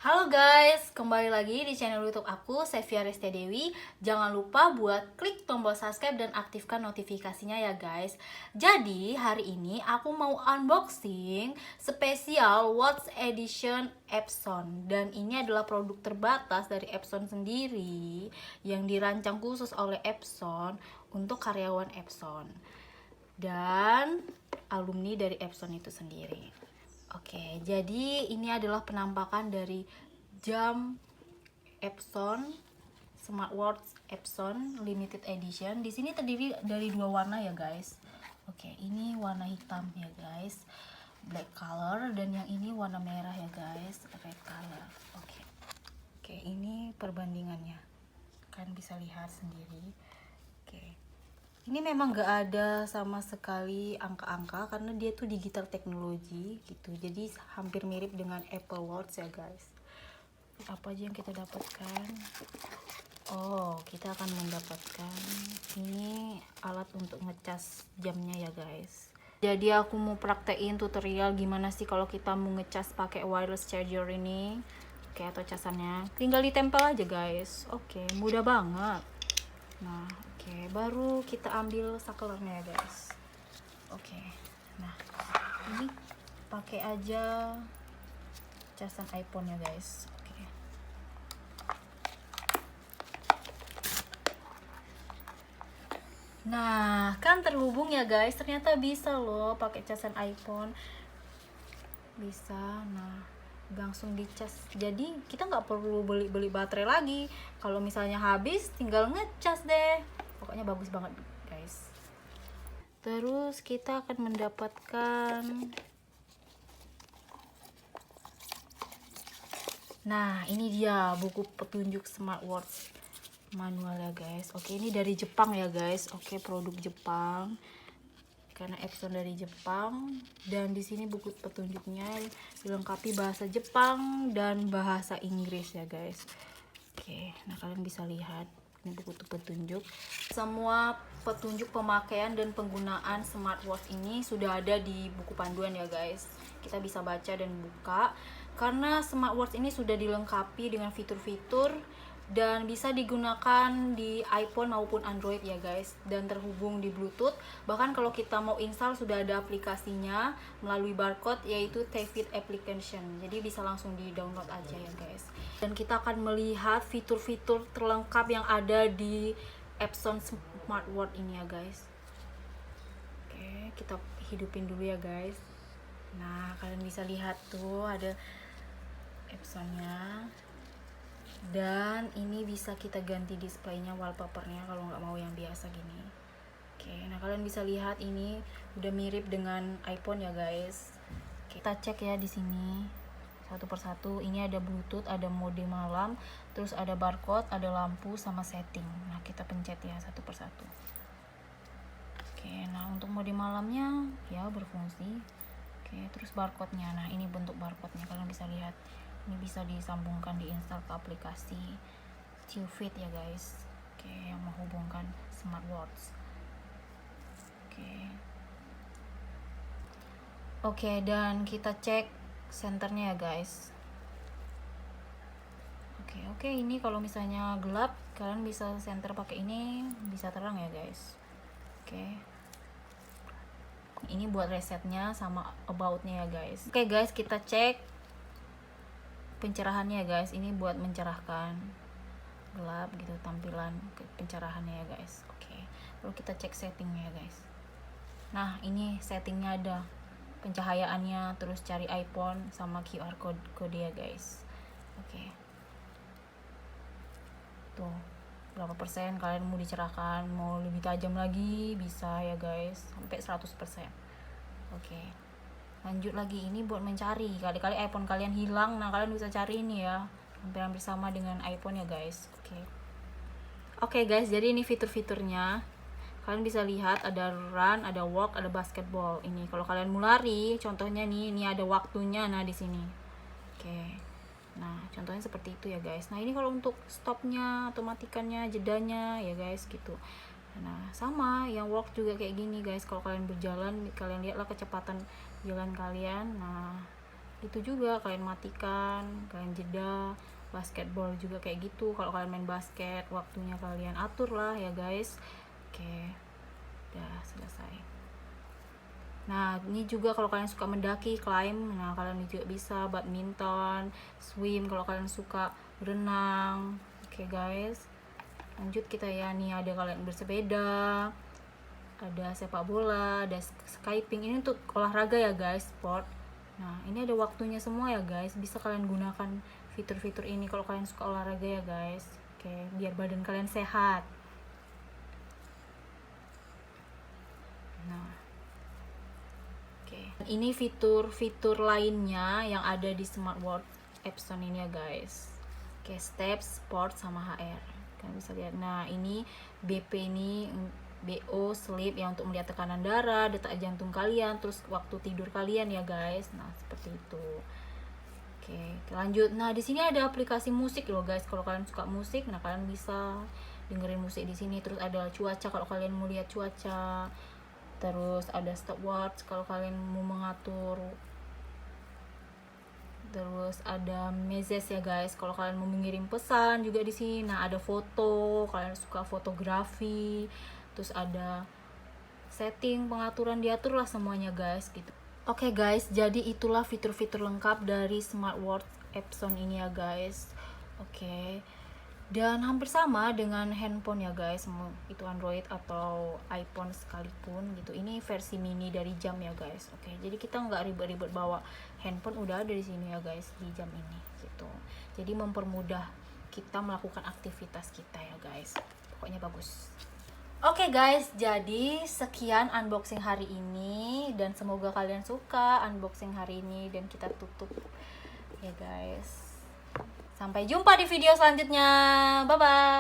Halo guys, kembali lagi di channel YouTube aku, Sevia Restia Dewi. Jangan lupa buat klik tombol subscribe dan aktifkan notifikasinya ya guys. Jadi hari ini aku mau unboxing spesial Watch Edition Epson. Dan ini adalah produk terbatas dari Epson sendiri yang dirancang khusus oleh Epson untuk karyawan Epson dan alumni dari Epson itu sendiri. Oke, jadi ini adalah penampakan dari jam Epson, smartwatch Epson limited edition. Di sini terdiri dari dua warna ya guys. Oke, ini warna hitam ya guys, black color, dan yang ini warna merah ya guys, red color. Oke, ini perbandingannya. Kalian bisa lihat sendiri. Oke. Ini memang gak ada sama sekali angka-angka karena dia tuh digital teknologi gitu. Jadi hampir mirip dengan Apple Watch ya guys. Apa aja yang kita dapatkan? Oh, kita akan mendapatkan ini alat untuk ngecas jamnya ya guys. Jadi aku mau praktekin tutorial gimana sih kalau kita mau ngecas pakai wireless charger ini. Oke, atau casannya. Tinggal ditempel aja guys. Oke, mudah banget. Nah, oke, baru kita ambil saklarnya ya guys. Oke, nah ini pakai aja casan iPhone ya guys. Oke. Nah, kan terhubung ya guys. Ternyata bisa loh pakai casan iPhone. Bisa. Nah, langsung dicas. Jadi kita nggak perlu beli baterai lagi. Kalau misalnya habis, tinggal ngecas deh. Pokoknya bagus banget guys. Terus kita akan mendapatkan, nah ini dia buku petunjuk smartwatch manual ya guys. Oke, ini dari Jepang ya guys. Oke, produk Jepang karena Epson dari Jepang. Dan di sini buku petunjuknya dilengkapi bahasa Jepang dan bahasa Inggris ya guys. Oke, nah kalian bisa lihat ini buku petunjuk. Semua petunjuk pemakaian dan penggunaan smartwatch ini sudah ada di buku panduan ya guys. Kita bisa baca dan buka karena smartwatch ini sudah dilengkapi dengan fitur-fitur dan bisa digunakan di iPhone maupun Android ya guys, dan terhubung di Bluetooth. Bahkan kalau kita mau install sudah ada aplikasinya melalui barcode, yaitu TFit application. Jadi bisa langsung di download aja ya guys. Dan kita akan melihat fitur-fitur terlengkap yang ada di Epson smartwatch ini ya guys. Oke, kita hidupin dulu ya guys. Nah, kalian bisa lihat tuh ada Epsonnya. Dan ini bisa kita ganti displaynya, wallpapernya kalau nggak mau yang biasa gini. Oke, nah kalian bisa lihat ini udah mirip dengan iPhone ya guys. Kita cek ya di sini satu persatu. Ini ada Bluetooth, ada mode malam, terus ada barcode, ada lampu sama setting. Nah kita pencet ya satu persatu. Oke, nah untuk mode malamnya ya berfungsi. Oke, terus barcode-nya. Nah ini bentuk barcode-nya, kalian bisa lihat. Ini bisa disambungkan, diinstal ke aplikasi TFit ya guys. Oke, yang menghubungkan smartwatch. Oke, dan kita cek senternya ya guys. Oke, ini kalau misalnya gelap kalian bisa center pakai ini, bisa terang ya guys. Oke, ini buat resetnya sama about-nya ya guys. Oke guys, kita cek pencerahannya ya guys. Ini buat mencerahkan gelap gitu tampilan pencerahannya ya guys. Oke, lalu kita cek settingnya ya guys. Nah ini settingnya ada pencahayaannya, terus cari iPhone sama QR kode ya guys. Oke, tuh berapa persen kalian mau dicerahkan, mau lebih tajam lagi bisa ya guys, sampai 100%. Oke, lanjut lagi. Ini buat mencari, kali-kali iPhone kalian hilang, nah kalian bisa cari ini ya, hampir sama dengan iPhone ya guys. Oke guys, jadi ini fitur-fiturnya. Kalian bisa lihat ada run, ada walk, ada basketball. Ini kalau kalian mau lari, contohnya nih, ini ada waktunya nah di sini. Oke. Nah, contohnya seperti itu ya guys. Nah, ini kalau untuk stopnya, atau matikannya, jedanya ya guys gitu. Nah, sama yang walk juga kayak gini guys. Kalau kalian berjalan, kalian lihatlah kecepatan jalan kalian. Nah, itu juga kalian matikan, kalian jeda. Basketball juga kayak gitu, kalau kalian main basket waktunya kalian atur lah ya guys. Oke, udah selesai. Nah ini juga kalau kalian suka mendaki, climb, nah kalian juga bisa badminton, swim kalau kalian suka berenang. Oke guys, lanjut kita ya. Nih ada kalian bersepeda, ada sepak bola, ada skipping. Ini untuk olahraga ya guys, sport. Nah ini ada waktunya semua ya guys, bisa kalian gunakan fitur-fitur ini kalau kalian suka olahraga ya guys. Oke, biar badan kalian sehat. Nah oke, ini fitur-fitur lainnya yang ada di smartwatch Epson ini ya guys. Oke, steps, sport, sama HR kalian bisa lihat. Nah ini BP ini BO sleep yang untuk melihat tekanan darah, detak jantung kalian, terus waktu tidur kalian ya guys. Nah seperti itu. Oke, lanjut. Nah, di sini ada aplikasi musik loh guys. Kalau kalian suka musik, nah kalian bisa dengerin musik di sini. Terus ada cuaca kalau kalian mau lihat cuaca. Terus ada stopwatch kalau kalian mau mengatur. Terus ada message ya guys kalau kalian mau mengirim pesan juga di sini. Nah, ada foto, kalian suka fotografi. Terus ada setting, pengaturan, diatur lah semuanya guys gitu. Oke guys, jadi itulah fitur-fitur lengkap dari smartwatch Epson ini ya guys. Oke, dan hampir sama dengan handphone ya guys, mau itu Android atau iPhone sekalipun gitu. Ini versi mini dari jam ya guys. Oke, jadi kita nggak ribet-ribet bawa handphone, udah ada di sini ya guys di jam ini gitu. Jadi mempermudah kita melakukan aktivitas kita ya guys. Pokoknya bagus. Oke guys, jadi sekian unboxing hari ini dan semoga kalian suka unboxing hari ini dan kita tutup ya guys. Sampai jumpa di video selanjutnya. Bye bye.